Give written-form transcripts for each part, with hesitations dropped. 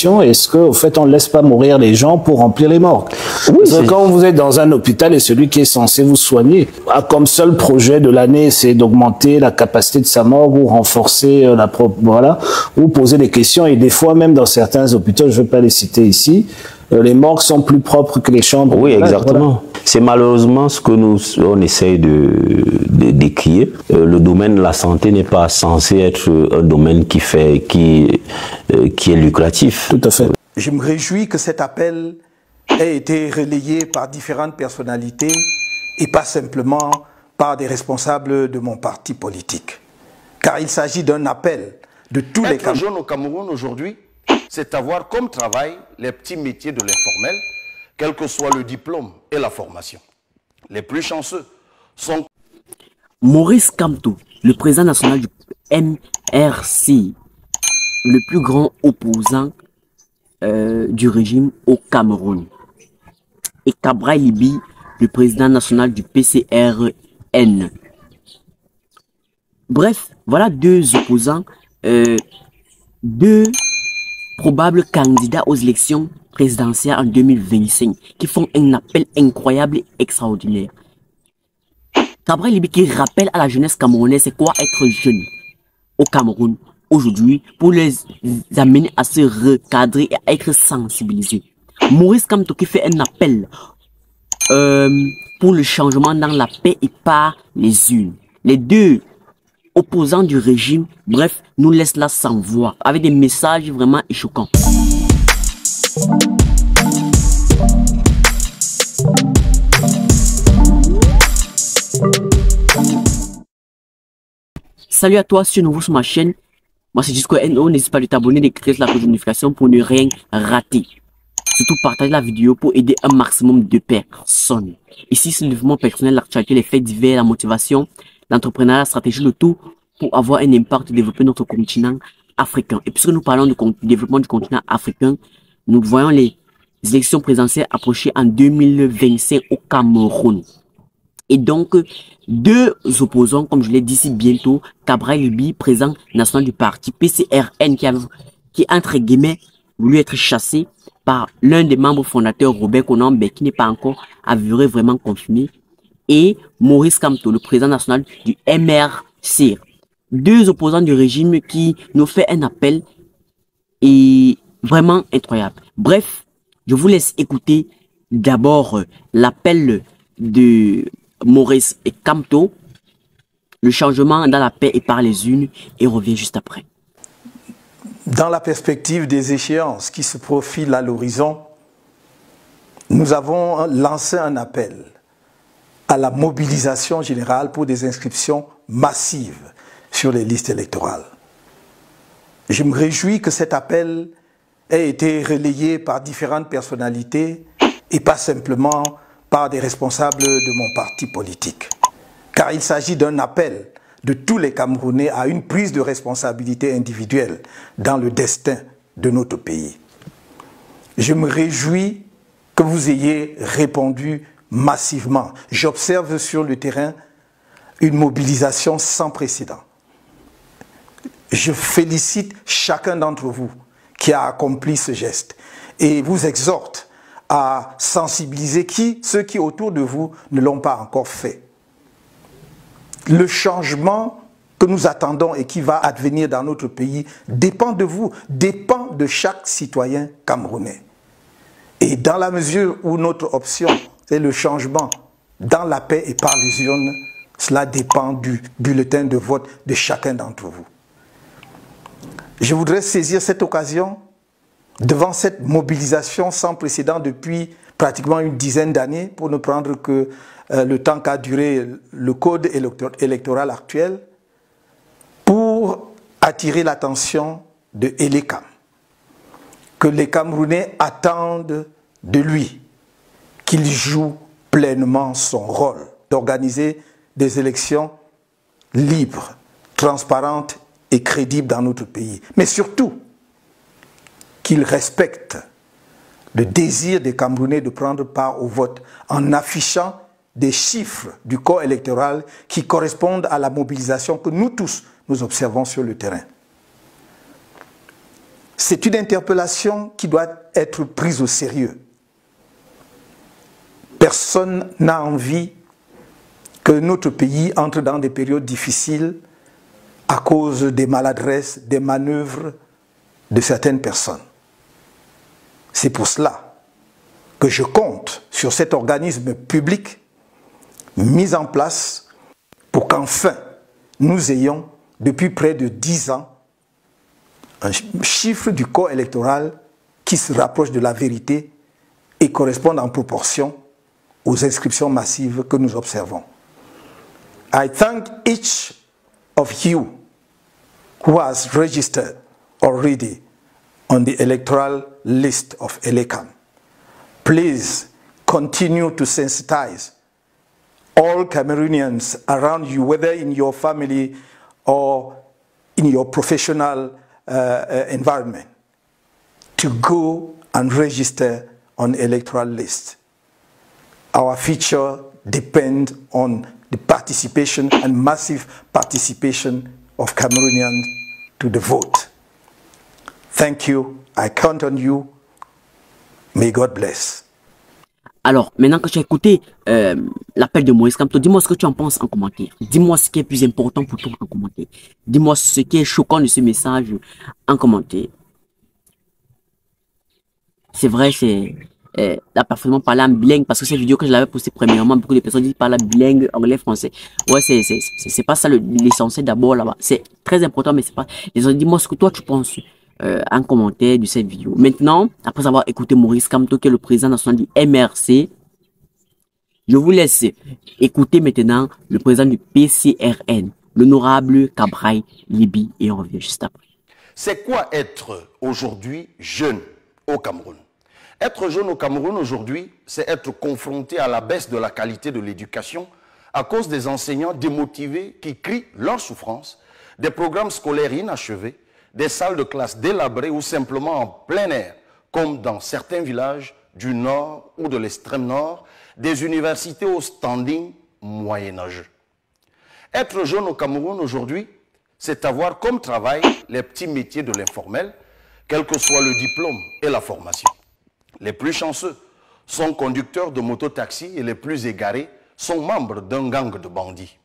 question, est-ce qu'au fait, on ne laisse pas mourir les gens pour remplir les morgues? Oui, parce que quand vous êtes dans un hôpital et celui qui est censé vous soigner a comme seul projet de l'année, c'est d'augmenter la capacité de sa morgue ou renforcer voilà, ou poser des questions. Et des fois, même dans certains hôpitaux, je ne vais pas les citer ici, les morgues sont plus propres que les chambres. Oui, exactement. Voilà. C'est malheureusement ce que on essaye de décrire. Le domaine de la santé n'est pas censé être un domaine qui est lucratif. Tout à fait. Je me réjouis que cet appel ait été relayé par différentes personnalités et pas simplement par des responsables de mon parti politique. Car il s'agit d'un appel de tous les Camerounais. Être jeune au Cameroun aujourd'hui, c'est avoir comme travail les petits métiers de l'informel, quel que soit le diplôme et la formation. Les plus chanceux sont... Maurice Kamto, le président national du MRC, le plus grand opposant du régime au Cameroun. Et Cabral Libi, le président national du PCRN. Bref, voilà deux opposants, deux probables candidats aux élections présidentielles en 2025 qui font un appel incroyable et extraordinaire. Cabral Libi qui rappelle à la jeunesse camerounaise c'est quoi être jeune au Cameroun aujourd'hui pour les amener à se recadrer et à être sensibilisés. Maurice Kamto qui fait un appel pour le changement dans la paix et par les urnes. Les deux opposants du régime, bref, nous laissent là sans voix, avec des messages vraiment choquants. Salut à toi, si tu es nouveau sur ma chaîne, moi c'est Gisco NO, n'hésite pas à t'abonner, d'activer la cloche de notification pour ne rien rater. Surtout partage la vidéo pour aider un maximum de personnes. Ici c'est le développement personnel, l'actualité, les faits divers, la motivation, l'entrepreneuriat, la stratégie, le tout pour avoir un impact et développer notre continent africain. Et puisque nous parlons du développement du continent africain, nous voyons les élections présidentielles approcher en 2025 au Cameroun. Et donc, deux opposants, comme je l'ai dit ici bientôt, Cabral Libi, président national du parti PCRN, qui entre guillemets, voulu être chassé par l'un des membres fondateurs, Robert Konambe, qui n'est pas encore avéré vraiment confirmé, et Maurice Kamto, le président national du MRC. Deux opposants du régime qui nous fait un appel et vraiment incroyable. Bref, je vous laisse écouter d'abord l'appel de Maurice et Kamto, le changement dans la paix et par les urnes, et revient juste après. Dans la perspective des échéances qui se profilent à l'horizon, nous avons lancé un appel à la mobilisation générale pour des inscriptions massives sur les listes électorales. Je me réjouis que cet appel ait été relayé par différentes personnalités et pas simplement par des responsables de mon parti politique. Car il s'agit d'un appel de tous les Camerounais à une prise de responsabilité individuelle dans le destin de notre pays. Je me réjouis que vous ayez répondu massivement. J'observe sur le terrain une mobilisation sans précédent. Je félicite chacun d'entre vous qui a accompli ce geste et vous exhorte à sensibiliser ceux qui autour de vous ne l'ont pas encore fait. Le changement que nous attendons et qui va advenir dans notre pays dépend de vous, dépend de chaque citoyen camerounais. Et dans la mesure où notre option, c'est le changement dans la paix et par les urnes, cela dépend du bulletin de vote de chacun d'entre vous. Je voudrais saisir cette occasion devant cette mobilisation sans précédent depuis pratiquement une dizaine d'années, pour ne prendre que le temps qu'a duré le code électoral actuel, pour attirer l'attention de Elekam, que les Camerounais attendent de lui, qu'il joue pleinement son rôle d'organiser des élections libres, transparentes et crédibles dans notre pays. Mais surtout, qu'il respecte le désir des Camerounais de prendre part au vote en affichant des chiffres du corps électoral qui correspondent à la mobilisation que nous tous, nous observons sur le terrain. C'est une interpellation qui doit être prise au sérieux. Personne n'a envie que notre pays entre dans des périodes difficiles à cause des maladresses, des manœuvres de certaines personnes. C'est pour cela que je compte sur cet organisme public mis en place pour qu'enfin nous ayons, depuis près de 10 ans, un chiffre du corps électoral qui se rapproche de la vérité et corresponde en proportion aux inscriptions massives que nous observons. I thank each of you who has registered already on the electoral list of ELECAM. Please continue to sensitize all Cameroonians around you, whether in your family or in your professional environment, to go and register on electoral list. Our future depends on the participation and massive participation of Cameroonians to the vote. Thank you. I count on you. May God bless. Alors, maintenant que tu as écouté l'appel de Maurice Kamto, dis-moi ce que tu en penses en commentaire. Dis-moi ce qui est plus important pour toi en commentaire. Dis-moi ce qui est choquant de ce message en commentaire. C'est vrai, c'est là parfaitement parler en bilingue, parce que cette vidéo que je l'avais postée premièrement, beaucoup de personnes disent parler bilingue, anglais, français. Ouais, c'est pas ça l'essentiel d'abord là-bas. C'est très important, mais c'est pas. Dis-moi ce que toi tu penses en commentaire de cette vidéo. Maintenant, après avoir écouté Maurice Kamto, qui est le président national du MRC, je vous laisse écouter maintenant le président du PCRN, l'honorable Cabral Libi, et on revient juste après. C'est quoi être aujourd'hui jeune au Cameroun? Être jeune au Cameroun aujourd'hui, c'est être confronté à la baisse de la qualité de l'éducation à cause des enseignants démotivés qui crient leur souffrance, des programmes scolaires inachevés, des salles de classe délabrées ou simplement en plein air, comme dans certains villages du nord ou de l'extrême nord, des universités au standing moyenâgeux. Être jeune au Cameroun aujourd'hui, c'est avoir comme travail les petits métiers de l'informel, quel que soit le diplôme et la formation. Les plus chanceux sont conducteurs de mototaxi et les plus égarés sont membres d'un gang de bandits.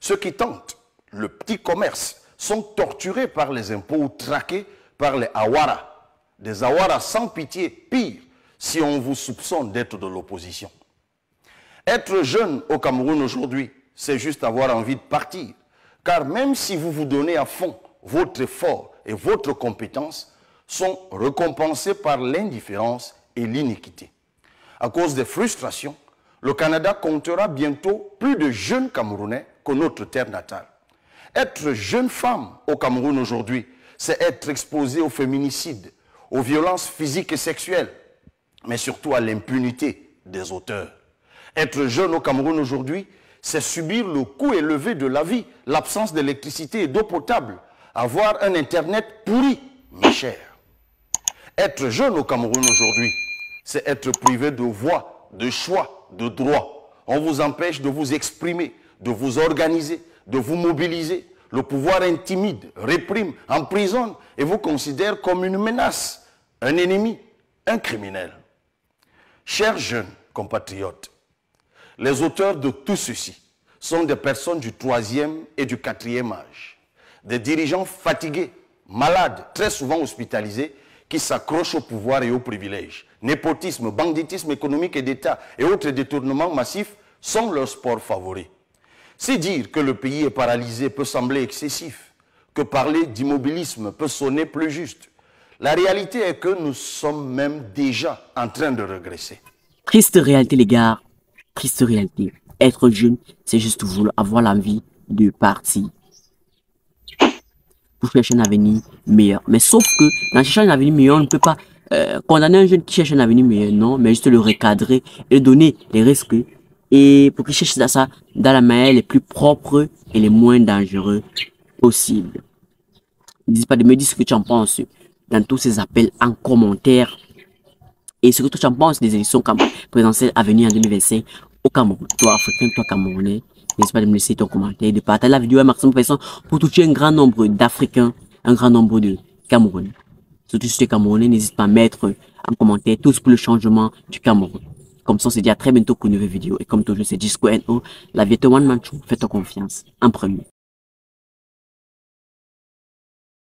Ceux qui tentent le petit commerce sont torturés par les impôts ou traqués par les Awara. Des Awara sans pitié, pire si on vous soupçonne d'être de l'opposition. Être jeune au Cameroun aujourd'hui, c'est juste avoir envie de partir. Car même si vous vous donnez à fond, votre effort et votre compétence sont récompensés par l'indifférence et l'iniquité. À cause des frustrations, le Canada comptera bientôt plus de jeunes Camerounais que notre terre natale. Être jeune femme au Cameroun aujourd'hui, c'est être exposé au féminicide, aux violences physiques et sexuelles, mais surtout à l'impunité des auteurs. Être jeune au Cameroun aujourd'hui, c'est subir le coût élevé de la vie, l'absence d'électricité et d'eau potable, avoir un Internet pourri, mais cher. Être jeune au Cameroun aujourd'hui, c'est être privé de voix, de choix, de droits. On vous empêche de vous exprimer, de vous organiser, de vous mobiliser. Le pouvoir intimide, réprime, emprisonne et vous considère comme une menace, un ennemi, un criminel. Chers jeunes compatriotes, les auteurs de tout ceci sont des personnes du 3e et du 4e âge. Des dirigeants fatigués, malades, très souvent hospitalisés, qui s'accrochent au pouvoir et aux privilèges. Népotisme, banditisme économique et d'État et autres détournements massifs sont leurs sports favoris. Si dire que le pays est paralysé peut sembler excessif, que parler d'immobilisme peut sonner plus juste, la réalité est que nous sommes même déjà en train de régresser. Triste réalité les gars, triste réalité. Être jeune, c'est juste avoir l'envie de partir pour chercher un avenir meilleur. Mais sauf que dans chercher un avenir meilleur, on ne peut pas condamner un jeune qui cherche un avenir meilleur, non, mais juste le recadrer et donner les risques et pour qu'il cherche ça dans la manière les plus propres et les moins dangereux possibles. N'hésite pas de me dire ce que tu en penses dans tous ces appels en commentaire et ce que toi tu en penses des élections présidentielles à venir en 2025 au Cameroun. Toi Africain, toi Camerounais, n'hésite pas de me laisser ton commentaire, de partager la vidéo à un maximum de personnes pour toucher un grand nombre d'Africains, un grand nombre de Camerounais. Surtout si tu es Camerounais, n'hésite pas à mettre en commentaire tous pour le changement du Cameroun. Comme ça, on se dit à très bientôt pour une nouvelle vidéo. Et comme toujours, c'est Disco NO, la vie est one man show. Fais-toi confiance en premier.